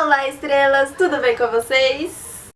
Olá, estrelas! Tudo bem com vocês?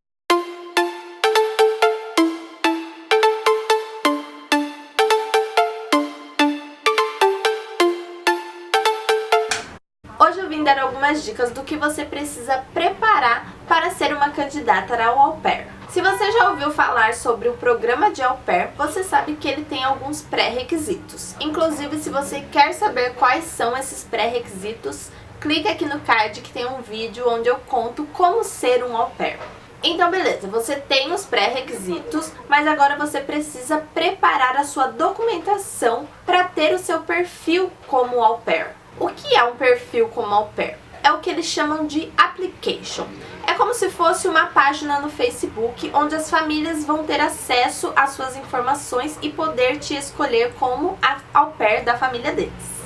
Hoje eu vim dar algumas dicas do que você precisa preparar para ser uma candidata ao au pair. Se você já ouviu falar sobre o programa de au pair, você sabe que ele tem alguns pré-requisitos. Inclusive, se você quer saber quais são esses pré-requisitos, clique aqui no card que tem um vídeo onde eu conto como ser um au pair. Então beleza, você tem os pré-requisitos, mas agora você precisa preparar a sua documentação para ter o seu perfil como au pair. O que é um perfil como au pair? É o que eles chamam de application. É como se fosse uma página no Facebook onde as famílias vão ter acesso às suas informações e poder te escolher como a au pair da família deles.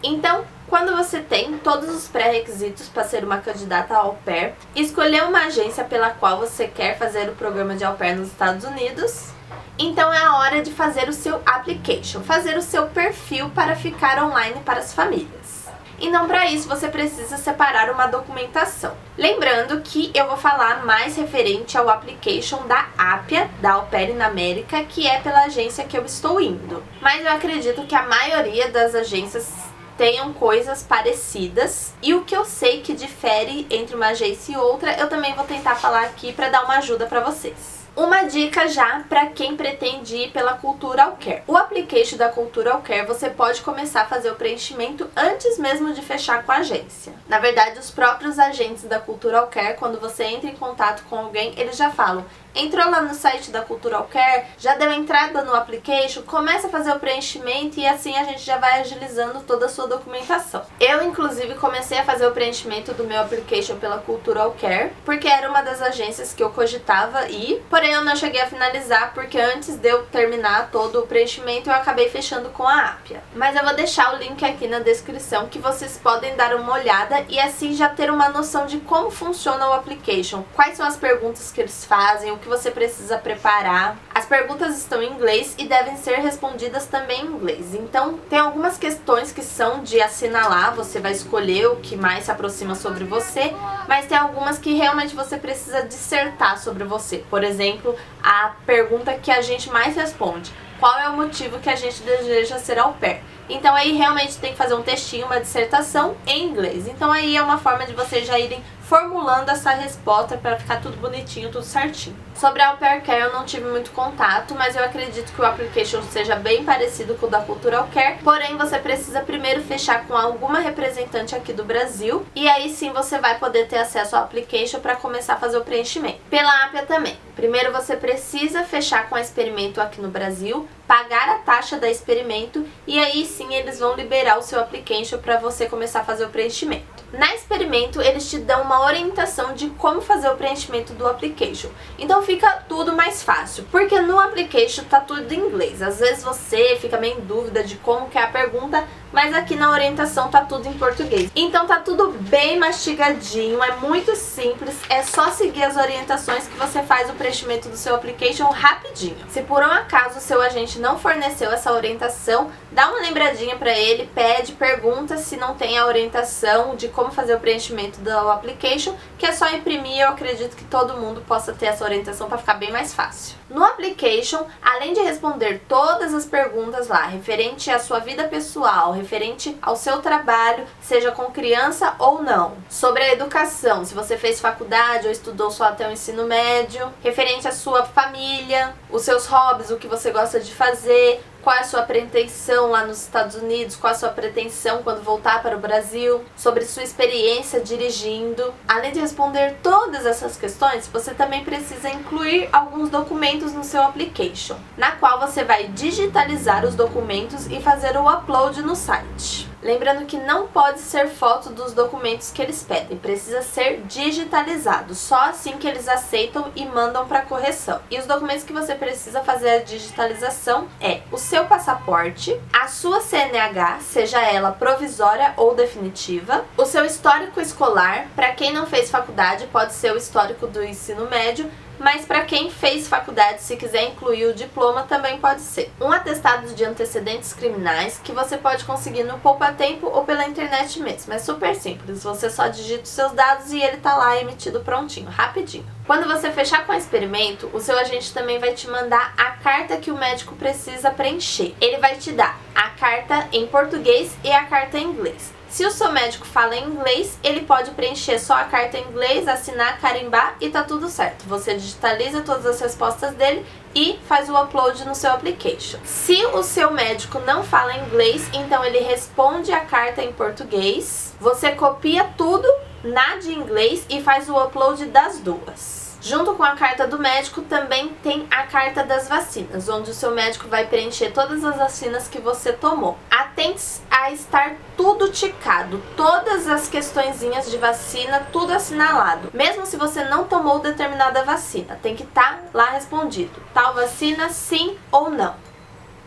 Então, quando você tem todos os pré-requisitos para ser uma candidata au pair, escolher uma agência pela qual você quer fazer o programa de au pair nos Estados Unidos, então é a hora de fazer o seu application, fazer o seu perfil para ficar online para as famílias. Então, para isso, você precisa separar uma documentação. Lembrando que eu vou falar mais referente ao application da Appia, da Au Pair na América, que é pela agência que eu estou indo. Mas eu acredito que a maioria das agências tenham coisas parecidas, e o que eu sei que difere entre uma agência e outra, eu também vou tentar falar aqui para dar uma ajuda para vocês. Uma dica já para quem pretende ir pela Cultura Au Pair. O application da Cultura Au Pair você pode começar a fazer o preenchimento antes mesmo de fechar com a agência. Na verdade, os próprios agentes da Cultura Au Pair, quando você entra em contato com alguém, eles já falam: entrou lá no site da Cultura Au Pair, já deu entrada no application, começa a fazer o preenchimento e assim a gente já vai agilizando toda a sua documentação. Eu, inclusive, comecei a fazer o preenchimento do meu application pela Cultura Au Pair, porque era uma das agências que eu cogitava ir, porém eu não cheguei a finalizar, porque antes de eu terminar todo o preenchimento eu acabei fechando com a Appia. Mas eu vou deixar o link aqui na descrição que vocês podem dar uma olhada e assim já ter uma noção de como funciona o application, quais são as perguntas que eles fazem, o que você precisa preparar. As perguntas estão em inglês e devem ser respondidas também em inglês. Então, tem algumas questões que são de assinalar, você vai escolher o que mais se aproxima sobre você, mas tem algumas que realmente você precisa dissertar sobre você. Por exemplo, a pergunta que a gente mais responde: qual é o motivo que a gente deseja ser au pair? Então aí realmente tem que fazer um textinho, uma dissertação em inglês. Então aí é uma forma de vocês já irem formulando essa resposta para ficar tudo bonitinho, tudo certinho. Sobre a Au Pair Care eu não tive muito contato, mas eu acredito que o application seja bem parecido com o da Cultura Au Pair, porém você precisa primeiro fechar com alguma representante aqui do Brasil e aí sim você vai poder ter acesso ao application para começar a fazer o preenchimento. Pela Appia também. Primeiro você precisa fechar com a Experimento aqui no Brasil, pagar a taxa da Experimento e aí sim eles vão liberar o seu application para você começar a fazer o preenchimento. Na Experimento eles te dão uma orientação de como fazer o preenchimento do application. Então fica tudo mais fácil, porque no application tá tudo em inglês. Às vezes você fica meio em dúvida de como que é a pergunta, mas aqui na orientação tá tudo em português. Então tá tudo bem mastigadinho, é muito simples, é só seguir as orientações que você faz o preenchimento do seu application rapidinho. Se por um acaso o seu agente não forneceu essa orientação, dá uma lembradinha pra ele, pede, pergunta se não tem a orientação de como fazer o preenchimento do application, que é só imprimir. Eu acredito que todo mundo possa ter essa orientação para ficar bem mais fácil. No application, além de responder todas as perguntas lá, referente à sua vida pessoal, referente ao seu trabalho, seja com criança ou não, sobre a educação, se você fez faculdade ou estudou só até o ensino médio, referente à sua família, os seus hobbies, o que você gosta de fazer, qual é a sua pretensão lá nos Estados Unidos, qual é a sua pretensão quando voltar para o Brasil, sobre sua experiência dirigindo. Além de responder todas essas questões, você também precisa incluir alguns documentos no seu application, na qual você vai digitalizar os documentos e fazer o upload no site. Lembrando que não pode ser foto dos documentos que eles pedem, precisa ser digitalizado, só assim que eles aceitam e mandam para correção. E os documentos que você precisa fazer a digitalização é o seu passaporte, a sua CNH, seja ela provisória ou definitiva, o seu histórico escolar, para quem não fez faculdade pode ser o histórico do ensino médio, mas para quem fez faculdade, se quiser incluir o diploma, também pode ser. Um atestado de antecedentes criminais que você pode conseguir no Poupa Tempo ou pela internet mesmo. É super simples, você só digita os seus dados e ele tá lá emitido prontinho, rapidinho. Quando você fechar com o experimento, o seu agente também vai te mandar a carta que o médico precisa preencher. Ele vai te dar a carta em português e a carta em inglês. Se o seu médico fala em inglês, ele pode preencher só a carta em inglês, assinar, carimbar e tá tudo certo. Você digitaliza todas as respostas dele e faz o upload no seu application. Se o seu médico não fala inglês, então ele responde a carta em português, você copia tudo na de inglês e faz o upload das duas. Junto com a carta do médico também tem a carta das vacinas, onde o seu médico vai preencher todas as vacinas que você tomou. Atente a estar tudo ticado, todas as questõezinhas de vacina, tudo assinalado. Mesmo se você não tomou determinada vacina, tem que estar lá respondido. Tal vacina, sim ou não.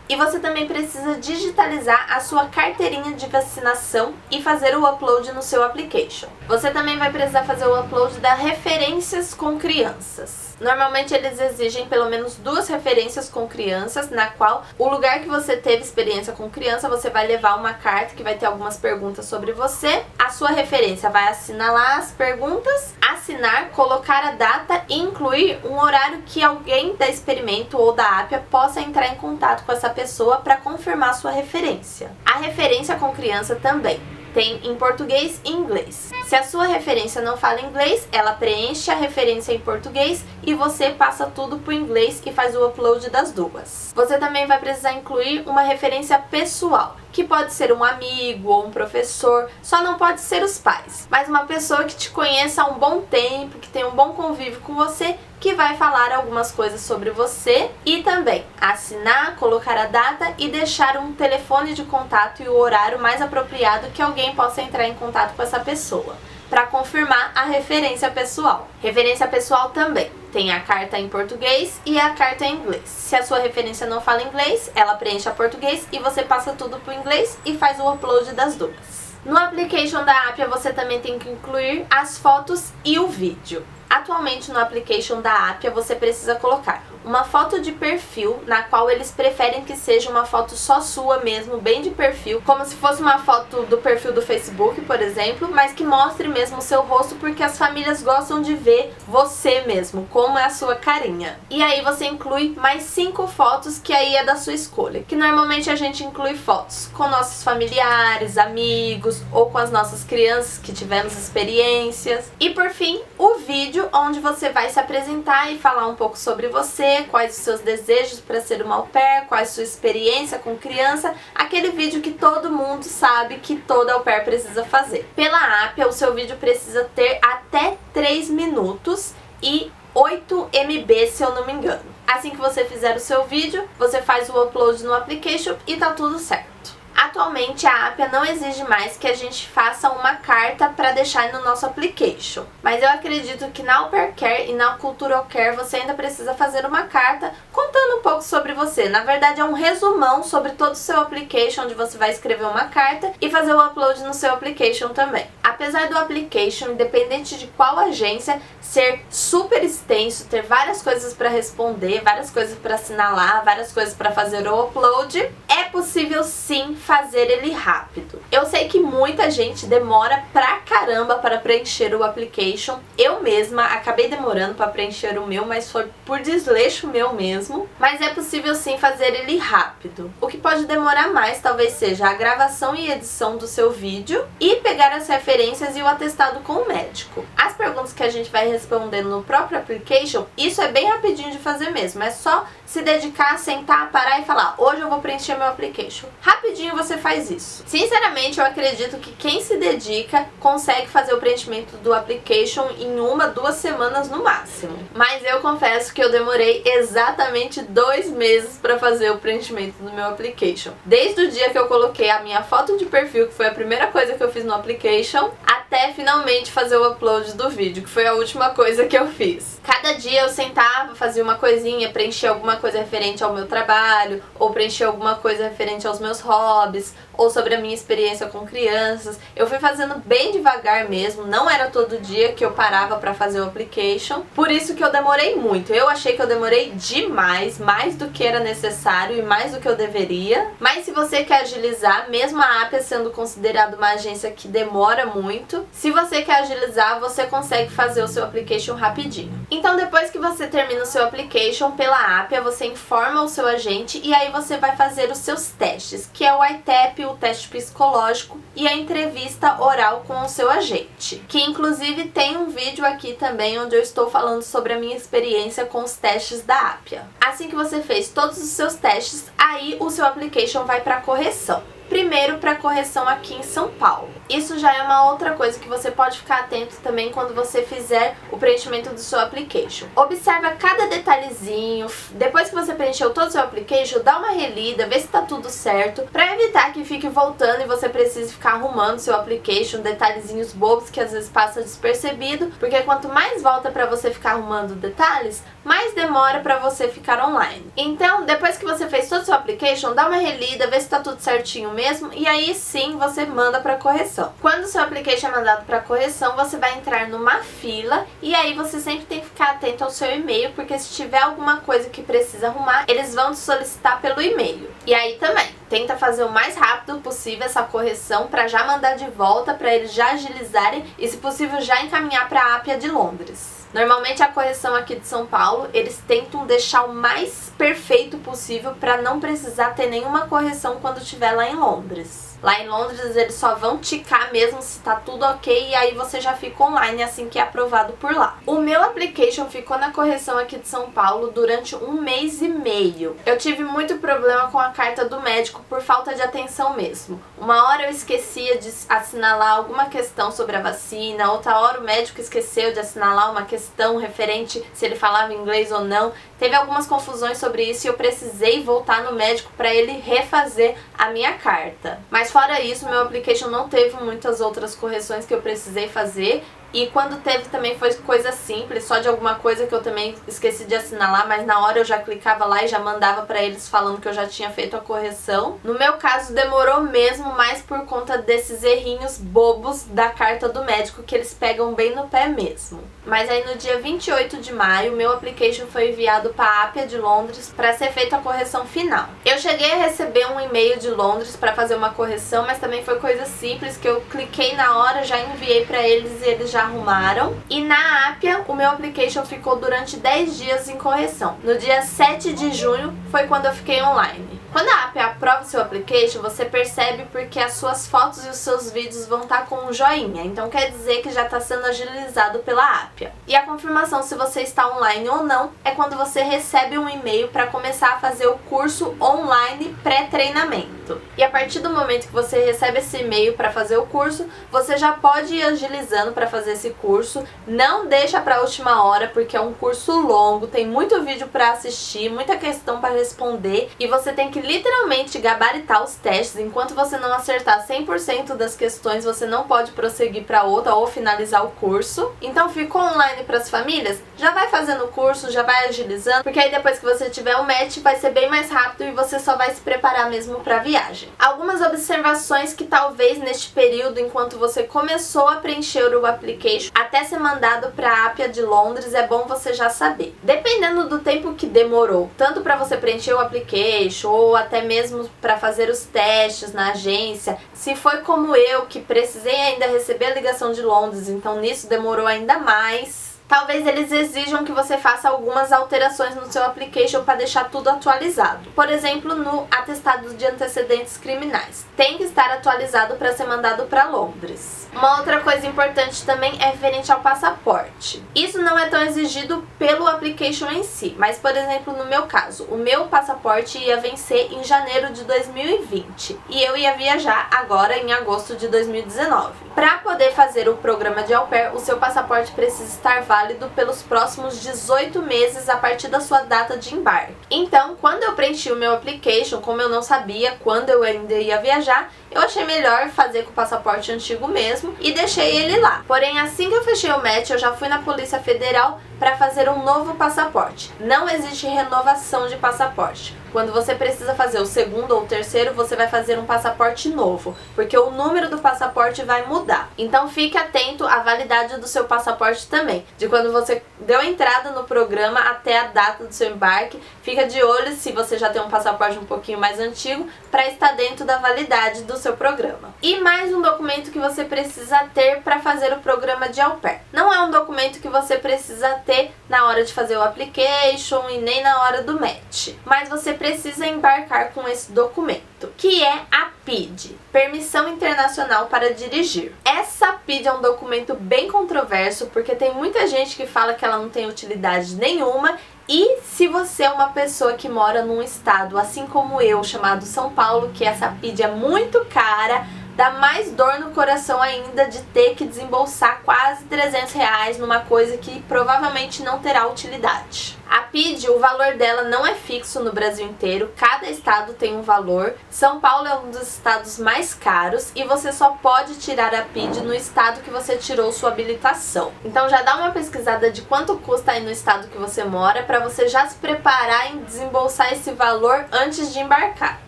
E você também precisa digitalizar a sua carteirinha de vacinação e fazer o upload no seu application. Você também vai precisar fazer o upload das referências com crianças. Normalmente eles exigem pelo menos 2 referências com crianças, na qual o lugar que você teve experiência com criança, você vai levar uma carta que vai ter algumas perguntas sobre você. A sua referência vai assinalar as perguntas, assinar, colocar a data e incluir um horário que alguém da Experimento ou da Appia possa entrar em contato com essa pessoa para confirmar sua referência. A referência com criança também tem em português e inglês. Se a sua referência não fala inglês, ela preenche a referência em português e você passa tudo para o inglês e faz o upload das duas. Você também vai precisar incluir uma referência pessoal, que pode ser um amigo ou um professor, só não pode ser os pais, mas uma pessoa que te conheça há um bom tempo, que tem um bom convívio com você, que vai falar algumas coisas sobre você e também assinar, colocar a data e deixar um telefone de contato e o horário mais apropriado que alguém possa entrar em contato com essa pessoa, para confirmar a referência pessoal. Referência pessoal também tem a carta em português e a carta em inglês. Se a sua referência não fala inglês, ela preenche a português e você passa tudo para o inglês e faz o upload das duas. No application da Appia você também tem que incluir as fotos e o vídeo. Atualmente no application da Appia você precisa colocar uma foto de perfil, na qual eles preferem que seja uma foto só sua mesmo, bem de perfil, como se fosse uma foto do perfil do Facebook, por exemplo, mas que mostre mesmo o seu rosto, porque as famílias gostam de ver você mesmo, como é a sua carinha. E aí você inclui mais 5 fotos, que aí é da sua escolha, que normalmente a gente inclui fotos com nossos familiares, amigos, ou com as nossas crianças que tivemos experiências. E por fim, o vídeo, onde você vai se apresentar e falar um pouco sobre você, quais os seus desejos para ser uma au pair, qual a sua experiência com criança, aquele vídeo que todo mundo sabe que toda au pair precisa fazer. Pela Appia, o seu vídeo precisa ter até 3 minutos e 8 MB, se eu não me engano. Assim que você fizer o seu vídeo, você faz o upload no application e tá tudo certo. Atualmente a Appia não exige mais que a gente faça uma carta para deixar no nosso application, mas eu acredito que na Au Pair Care e na Cultural Care você ainda precisa fazer uma carta contando um pouco sobre você. Na verdade é um resumão sobre todo o seu application, onde você vai escrever uma carta e fazer o upload no seu application também. Apesar do application, independente de qual agência, ser super extenso, ter várias coisas para responder, várias coisas para assinalar, várias coisas para fazer o upload, é possível sim fazer ele rápido. Eu sei que muita gente demora pra caramba para preencher o application. Eu mesma acabei demorando para preencher o meu, mas foi por desleixo meu mesmo. Mas é possível sim fazer ele rápido. O que pode demorar mais talvez seja a gravação e edição do seu vídeo e pegar as referências e o atestado com o médico. As perguntas que a gente vai responder no próprio application, isso é bem rapidinho de fazer mesmo. É só se dedicar, sentar, parar e falar: hoje eu vou preencher meu application. Rapidinho você faz isso. Sinceramente, eu acredito que quem se dedica consegue fazer o preenchimento do application em 1, 2 semanas no máximo. Mas eu confesso que eu demorei exatamente 2 meses para fazer o preenchimento do meu application. Desde o dia que eu coloquei a minha foto de perfil, que foi a primeira coisa que eu fiz no application, até até finalmente fazer o upload do vídeo, que foi a última coisa que eu fiz. Cada dia eu sentava, fazia uma coisinha, preenchia alguma coisa referente ao meu trabalho, ou preenchia alguma coisa referente aos meus hobbies, ou sobre a minha experiência com crianças. Eu fui fazendo bem devagar mesmo, não era todo dia que eu parava pra fazer o application, por isso que eu demorei muito. Eu achei que eu demorei demais, mais do que era necessário e mais do que eu deveria. Mas se você quer agilizar, mesmo a Appia sendo considerada uma agência que demora muito, se você quer agilizar, você consegue fazer o seu application rapidinho. Então depois que você termina o seu application pela Appia, você informa o seu agente e aí você vai fazer os seus testes, que é o ITEP, o teste psicológico e a entrevista oral com o seu agente. Que inclusive tem um vídeo aqui também onde eu estou falando sobre a minha experiência com os testes da Appia. Assim que você fez todos os seus testes, aí o seu application vai para correção. Primeiro para correção aqui em São Paulo. Isso já é uma outra coisa que você pode ficar atento também quando você fizer o preenchimento do seu application. Observa cada detalhezinho. Depois que você preencheu todo o seu application, dá uma relida, vê se tá tudo certo, para evitar que fique voltando e você precise ficar arrumando seu application, detalhezinhos bobos que às vezes passa despercebido, porque quanto mais volta para você ficar arrumando detalhes, mais demora para você ficar online. Então, depois que você fez todo o seu application, dá uma relida, vê se tá tudo certinho mesmo, e aí sim você manda para correção. Quando o seu application é mandado para correção, você vai entrar numa fila e aí você sempre tem que ficar atento ao seu e-mail, porque se tiver alguma coisa que precisa arrumar, eles vão te solicitar pelo e-mail. E aí também, tenta fazer o mais rápido possível essa correção para já mandar de volta, para eles já agilizarem e, se possível, já encaminhar para a Appia de Londres. Normalmente a correção aqui de São Paulo, eles tentam deixar o mais perfeito possível para não precisar ter nenhuma correção quando estiver lá em Londres. Lá em Londres eles só vão ticar mesmo se tá tudo ok e aí você já fica online assim que é aprovado por lá. O meu application ficou na correção aqui de São Paulo durante 1 mês e meio. Eu tive muito problema com a carta do médico por falta de atenção mesmo. Uma hora eu esquecia de assinalar alguma questão sobre a vacina, outra hora o médico esqueceu de assinalar uma questão referente se ele falava inglês ou não. Teve algumas confusões sobre isso e eu precisei voltar no médico para ele refazer a minha carta. Mas fora isso, meu application não teve muitas outras correções que eu precisei fazer. E quando teve também foi coisa simples, só de alguma coisa que eu também esqueci de assinalar, mas na hora eu já clicava lá e já mandava pra eles falando que eu já tinha feito a correção. No meu caso demorou mesmo, mais por conta desses errinhos bobos da carta do médico que eles pegam bem no pé mesmo. Mas aí no dia 28 de maio, meu application foi enviado para a Appia de Londres para ser feita a correção final. Eu cheguei a receber um e-mail de Londres para fazer uma correção, mas também foi coisa simples que eu cliquei na hora, já enviei para eles e eles já arrumaram. E na Appia, o meu application ficou durante 10 dias em correção. No dia 7 de junho foi quando eu fiquei online. Quando a Appia aprova o seu application, você percebe porque as suas fotos e os seus vídeos vão estar com um joinha. Então quer dizer que já está sendo agilizado pela Appia. E a confirmação se você está online ou não é quando você recebe um e-mail para começar a fazer o curso online pré-treinamento. E a partir do momento que você recebe esse e-mail para fazer o curso, você já pode ir agilizando para fazer esse curso. Não deixa para a última hora, porque é um curso longo, tem muito vídeo para assistir, muita questão para responder e você tem que literalmente gabaritar os testes. Enquanto você não acertar 100% das questões, você não pode prosseguir para outra ou finalizar o curso. Então ficou online para as famílias? Já vai fazendo o curso, já vai agilizando, porque aí depois que você tiver o match vai ser bem mais rápido e você só vai se preparar mesmo para a viagem. Algumas observações que talvez neste período, enquanto você começou a preencher o application até ser mandado para a Appia de Londres, é bom você já saber. Dependendo do tempo que demorou, tanto para você preencher o application ou até mesmo para fazer os testes na agência, se foi como eu, que precisei ainda receber a ligação de Londres, então nisso demorou ainda mais, talvez eles exijam que você faça algumas alterações no seu application para deixar tudo atualizado. Por exemplo, no atestado de antecedentes criminais. Tem que estar atualizado para ser mandado para Londres. Uma outra coisa importante também é referente ao passaporte. Isso não é tão exigido pelo application em si, mas, por exemplo, no meu caso, o meu passaporte ia vencer em janeiro de 2020 e eu ia viajar agora em agosto de 2019. Para poder fazer o programa de au pair, o seu passaporte precisa estar válido válido pelos próximos 18 meses a partir da sua data de embarque. Então, quando eu preenchi o meu application, como eu não sabia quando eu ainda ia viajar, eu achei melhor fazer com o passaporte antigo mesmo e deixei ele lá. Porém, assim que eu fechei o match, eu já fui na Polícia Federal para fazer um novo passaporte. Não existe renovação de passaporte. Quando você precisa fazer o segundo ou terceiro, você vai fazer um passaporte novo, porque o número do passaporte vai mudar. Então fique atento à validade do seu passaporte também, de quando você deu entrada no programa até a data do seu embarque. Fica de olho se você já tem um passaporte um pouquinho mais antigo, para estar dentro da validade do seu programa. E mais um documento que você precisa ter para fazer o programa de au pair. Não é um documento que você precisa ter na hora de fazer o application e nem na hora do match, mas você precisa embarcar com esse documento, que é a PID, Permissão Internacional para Dirigir. Essa PID é um documento bem controverso, porque tem muita gente que fala que ela não tem utilidade nenhuma. E se você é uma pessoa que mora num estado, assim como eu, chamado São Paulo, que essa PID é muito cara, dá mais dor no coração ainda de ter que desembolsar quase R$300 numa coisa que provavelmente não terá utilidade. A PID, o valor dela não é fixo no Brasil inteiro, cada estado tem um valor. São Paulo é um dos estados mais caros e você só pode tirar a PID no estado que você tirou sua habilitação. Então já dá uma pesquisada de quanto custa aí no estado que você mora, para você já se preparar em desembolsar esse valor antes de embarcar.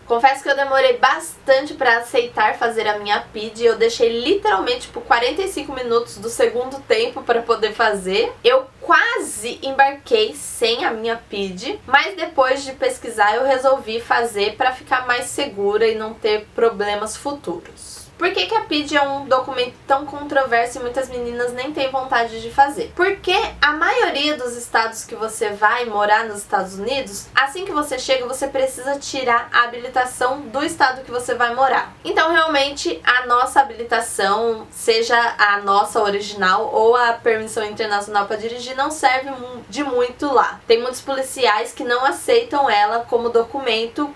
Confesso que eu demorei bastante para aceitar fazer a minha PID, eu deixei literalmente por 45 minutos do segundo tempo para poder fazer. Eu quase embarquei sem a minha PID, mas depois de pesquisar eu resolvi fazer para ficar mais segura e não ter problemas futuros. Por que a PID é um documento tão controverso e muitas meninas nem têm vontade de fazer? Porque a maioria dos estados que você vai morar nos Estados Unidos, assim que você chega, você precisa tirar a habilitação do estado que você vai morar. Então, realmente, a nossa habilitação, seja a nossa original ou a permissão internacional para dirigir, não serve de muito lá. Tem muitos policiais que não aceitam ela como documento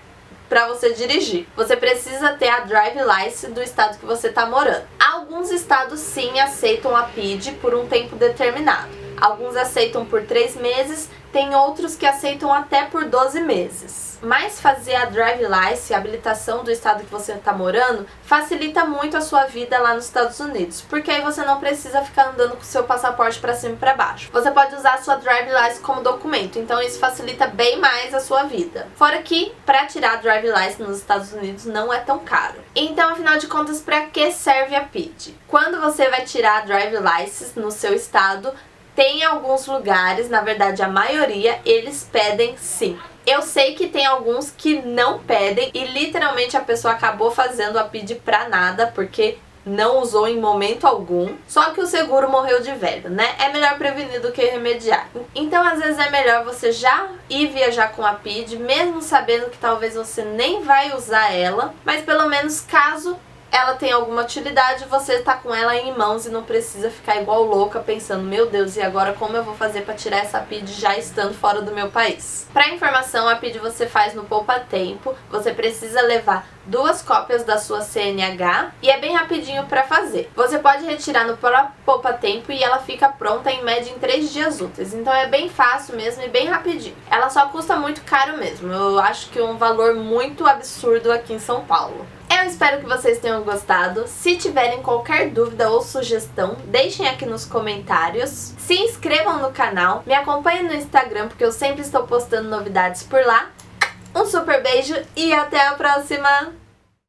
para você dirigir. Você precisa ter a Drive License do estado que você está morando. Alguns estados sim aceitam a PID por um tempo determinado. Alguns aceitam por 3 meses, tem outros que aceitam até por 12 meses. Mas fazer a Drive License, a habilitação do estado que você está morando, facilita muito a sua vida lá nos Estados Unidos, porque aí você não precisa ficar andando com o seu passaporte para cima e para baixo. Você pode usar a sua Drive License como documento, então isso facilita bem mais a sua vida. Fora que, para tirar a Drive License nos Estados Unidos não é tão caro. Então, afinal de contas, para que serve a PID? Quando você vai tirar a Drive License no seu estado, tem alguns lugares, na verdade a maioria, eles pedem sim. Eu sei que tem alguns que não pedem e literalmente a pessoa acabou fazendo a PID pra nada, porque não usou em momento algum, só que o seguro morreu de velho, né? É melhor prevenir do que remediar. Então, às vezes é melhor você já ir viajar com a PID, mesmo sabendo que talvez você nem vai usar ela, mas pelo menos caso ela tem alguma utilidade, você tá com ela em mãos e não precisa ficar igual louca pensando, meu Deus, e agora como eu vou fazer para tirar essa PID já estando fora do meu país? Para informação, a PID você faz no Poupa Tempo, você precisa levar 2 cópias da sua CNH e é bem rapidinho para fazer. Você pode retirar no próprio Poupa Tempo e ela fica pronta em média em 3 dias úteis, então é bem fácil mesmo e bem rapidinho. Ela só custa muito caro mesmo, eu acho que um valor muito absurdo aqui em São Paulo. Eu espero que vocês tenham gostado. Se tiverem qualquer dúvida ou sugestão, deixem aqui nos comentários. Se inscrevam no canal, me acompanhem no Instagram, porque eu sempre estou postando novidades por lá. Um super beijo e até a próxima!